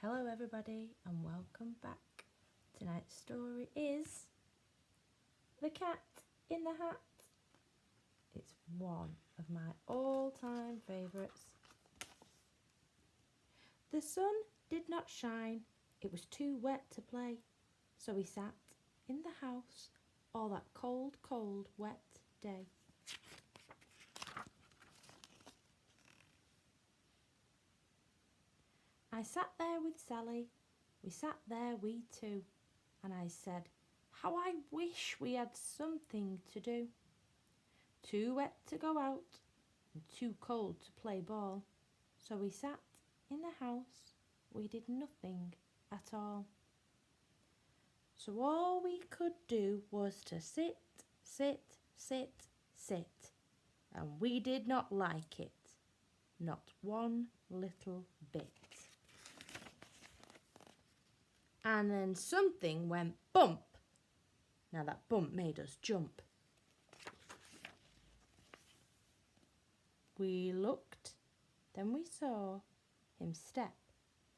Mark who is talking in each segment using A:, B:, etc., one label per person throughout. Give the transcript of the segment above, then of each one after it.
A: Hello everybody and welcome back. Tonight's story is The Cat in the Hat. It's one of my all-time favourites. The sun did not shine, it was too wet to play, so we sat in the house all that cold, wet day. I sat there with Sally, we sat there we two, and I said, how I wish we had something to do. Too wet to go out and too cold to play ball, so we sat in the house, we did nothing at all. So all we could do was to sit, and we did not like it, not one little bit. And then something went bump. Now that bump made us jump. We looked, then we saw him step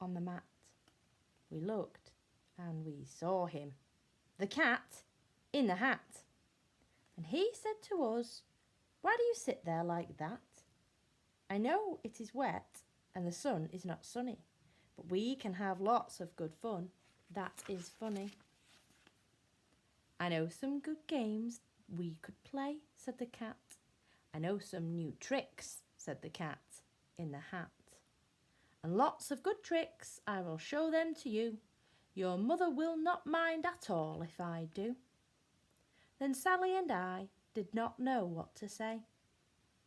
A: on the mat. We looked and we saw him, the cat in the hat. And he said to us, why do you sit there like that? I know it is wet and the sun is not sunny, but we can have lots of good fun. That is funny. I know some good games we could play, said the cat. I know some new tricks, said the cat in the hat. And lots of good tricks, I will show them to you. Your mother will not mind at all if I do. Then Sally and I did not know what to say.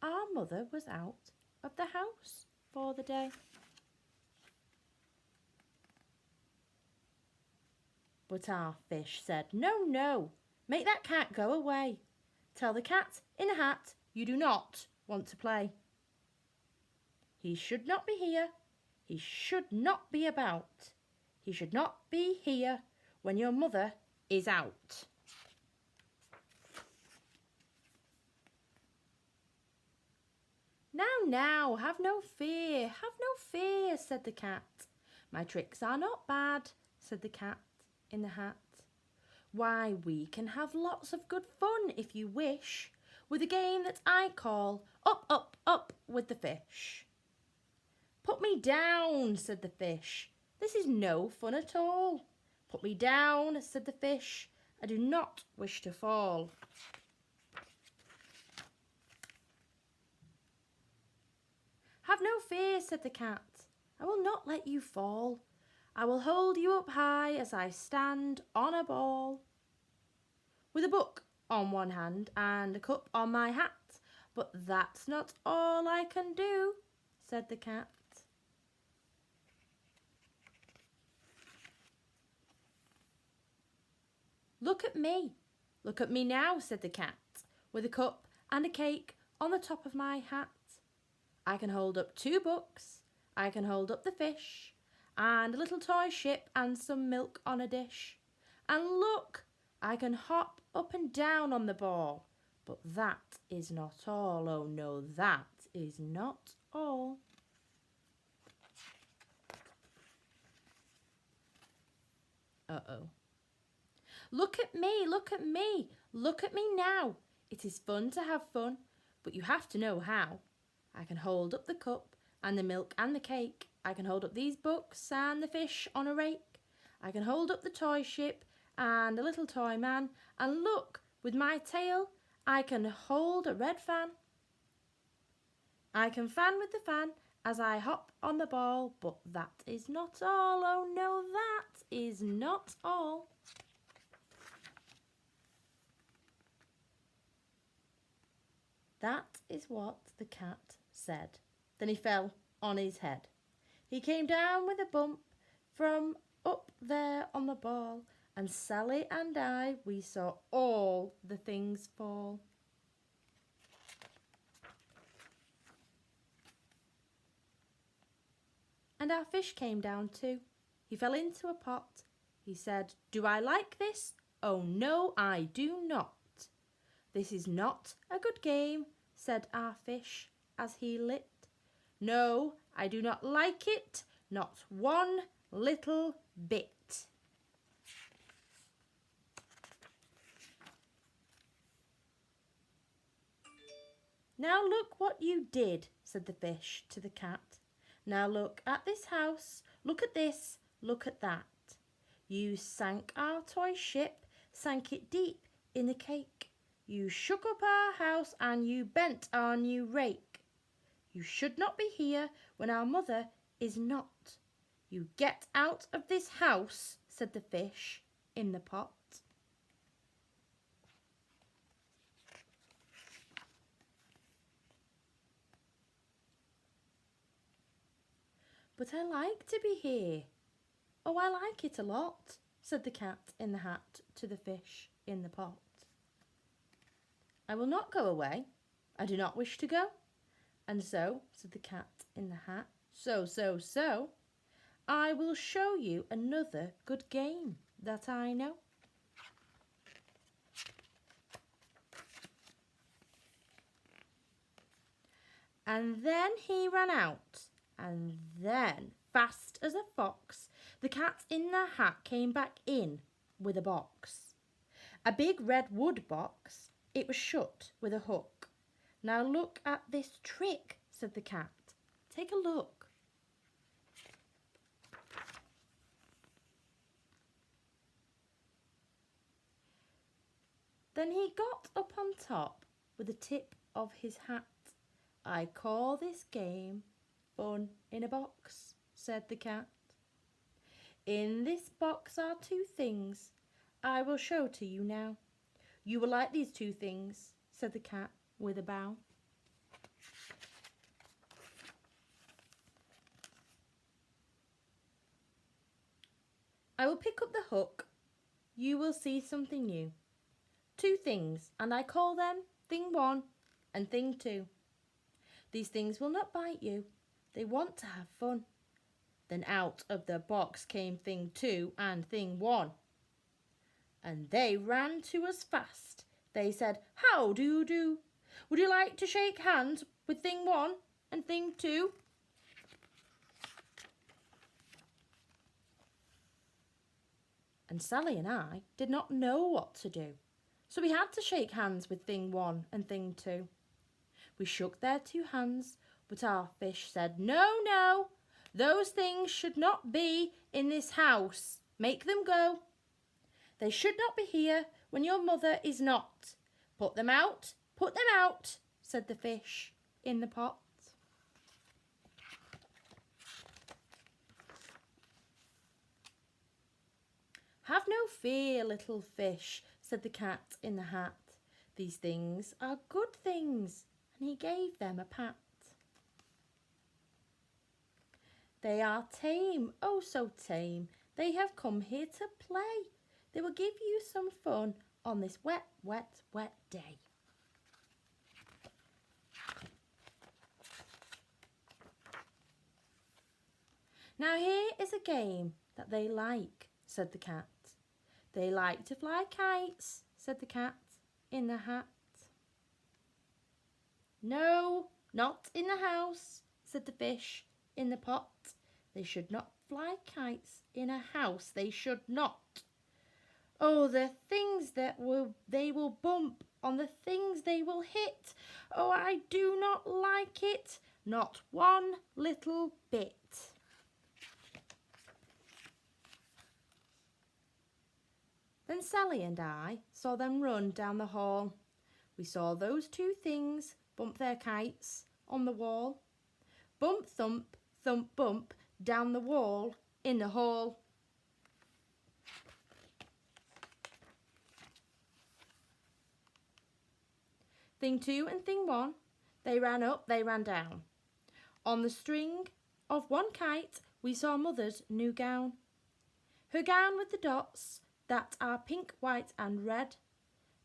A: Our mother was out of the house for the day. But our fish said, no, make that cat go away. Tell the cat in the hat you do not want to play. He should not be here. He should not be about. He should not be here when your mother is out. Now, have no fear, said the cat. My tricks are not bad, said the cat in the hat. Why, we can have lots of good fun if you wish, with a game that I call up with the fish. Put me down, said the fish. This is no fun at all. Put me down, said the fish. I do not wish to fall. Have no fear, said the cat. I will not let you fall. I will hold you up high as I stand on a ball, with a book on one hand and a cup on my hat. But that's not all I can do, said the cat. Look at me now, said the cat, with a cup and a cake on the top of my hat. I can hold up 2 books, I can hold up the fish, and a little toy ship and some milk on a dish. And look, I can hop up and down on the ball. But that is not all, oh no, that is not all. Uh-oh. Look at me now. It is fun to have fun, but you have to know how. I can hold up the cup and the milk and the cake. I can hold up these books and the fish on a rake. I can hold up the toy ship and a little toy man. And look, with my tail, I can hold a red fan. I can fan with the fan as I hop on the ball. But that is not all, oh no, that is not all. That is what the cat said. Then he fell on his head. He came down with a bump from up there on the ball, and Sally and I, we saw all the things fall. And our fish came down too. He fell into a pot. He said, do I like this? Oh no, I do not. This is not a good game, said our fish as he lit. No, I do not like it, not one little bit. Now look what you did, said the fish to the cat. Now look at this house, look at this, look at that. You sank our toy ship, sank it deep in the cake. You shook up our house and you bent our new rake. You should not be here when our mother is not. You get out of this house, said the fish in the pot. But I like to be here. Oh, I like it a lot, said the cat in the hat to the fish in the pot. I will not go away. I do not wish to go. And so, said the cat in the hat, so, I will show you another good game that I know. And then he ran out, and then, fast as a fox, the cat in the hat came back in with a box. A big red wood box. It was shut with a hook. Now look at this trick, said the cat. Take a look. Then he got up on top with the tip of his hat. I call this game fun in a box, said the cat. In this box are two things I will show to you now. You will like these two things, said the cat with a bow. I will pick up the hook. You will see something new. Two things, and I call them thing one and thing two. These things will not bite you. They want to have fun. Then out of the box came thing two and thing one. And they ran to us fast. They said, how do you do? Would you like to shake hands with thing one and thing two? And Sally and I did not know what to do. So we had to shake hands with thing one and thing two. We shook their two hands, but our fish said, no, those things should not be in this house. Make them go. They should not be here when your mother is not. Put them out, said the fish in the pot. Have no fear, little fish, said the cat in the hat. These things are good things, and he gave them a pat. They are tame, oh so tame. They have come here to play. They will give you some fun on this wet, wet, wet day. Now here is a game that they like, said the cat. They like to fly kites, said the cat in the hat. No, not in the house, said the fish in the pot. They should not fly kites in a house, they should not. Oh, the things they will bump, on the things they will hit. Oh, I do not like it, not one little bit. Then Sally and I saw them run down the hall. We saw those two things bump their kites on the wall. Bump, thump, thump, bump, down the wall in the hall. Thing two and thing one, they ran up, they ran down. On the string of one kite, we saw Mother's new gown. Her gown with the dots that are pink, white and red.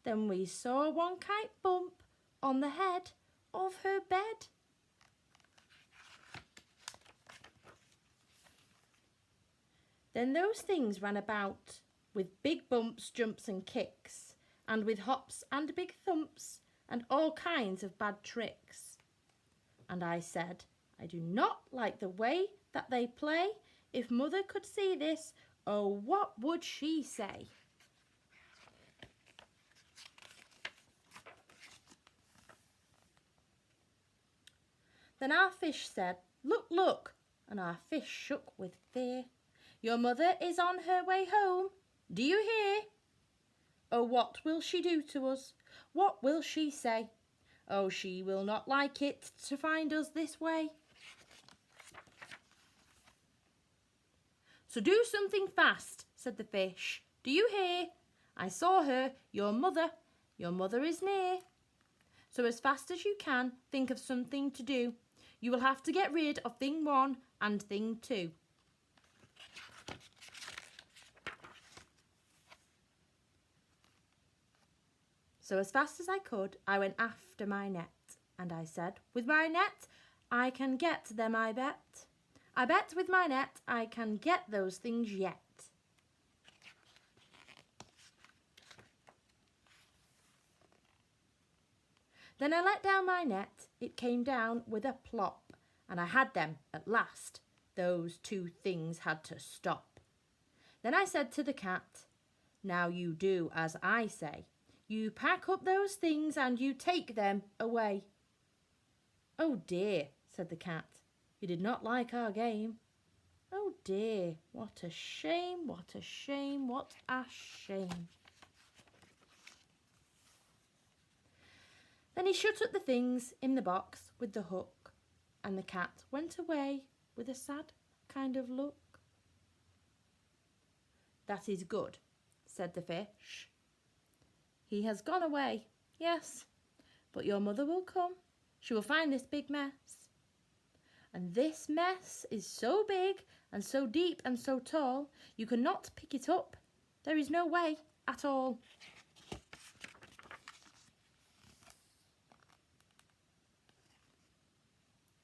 A: Then we saw one kite bump on the head of her bed. Then those things ran about with big bumps, jumps and kicks, and with hops and big thumps and all kinds of bad tricks. And I said, I do not like the way that they play. If Mother could see this, oh, what would she say? Then our fish said, "Look, look," and our fish shook with fear. "Your mother is on her way home. Do you hear? Oh, what will she do to us? What will she say? Oh, she will not like it to find us this way. So do something fast," said the fish. "Do you hear? I saw her, your mother is near. So as fast as you can, think of something to do. You will have to get rid of thing 1 and thing 2. So as fast as I could, I went after my net, and I said, "With my net, I can get them, I bet. I bet with my net, I can get those things yet." Then I let down my net, it came down with a plop, and I had them at last. Those 2 things had to stop. Then I said to the cat, "Now you do as I say. You pack up those things and you take them away." "Oh dear," said the cat, "you did not like our game. Oh dear, what a shame, what a shame, what a shame." Then he shut up the things in the box with the hook, and the cat went away with a sad kind of look. "That is good," said the fish. "He has gone away, yes, but your mother will come. She will find this big mess. And this mess is so big and so deep and so tall, you cannot pick it up. There is no way at all."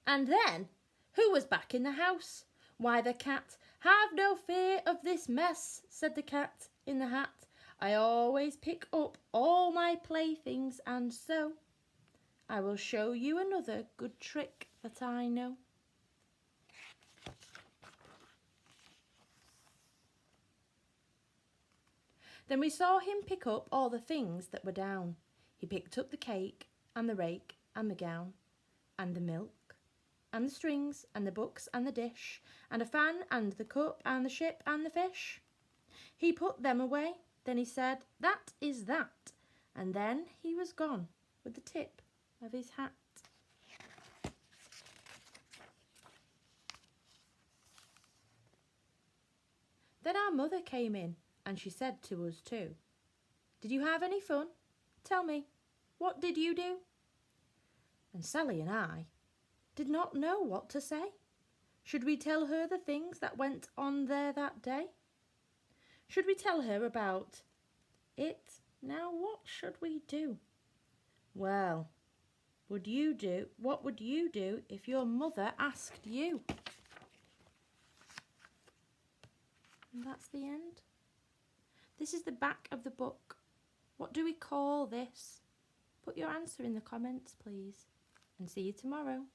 A: And then, who was back in the house? Why, the cat. "Have no fear of this mess," said the cat in the hat. "I always pick up all my playthings, and so I will show you another good trick that I know." Then we saw him pick up all the things that were down. He picked up the cake and the rake and the gown and the milk and the strings and the books and the dish and a fan and the cup and the ship and the fish. He put them away. Then he said, "That is that." And then he was gone with the tip of his hat. Then our mother came in, and she said to us 2, "Did you have any fun? Tell me, what did you do?" And Sally and I did not know what to say. Should we tell her the things that went on there that day? Should we tell her about it? Now what should we do? Well, what would you do if your mother asked you? And that's the end. This is the back of the book. What do we call this? Put your answer in the comments, please. And see you tomorrow.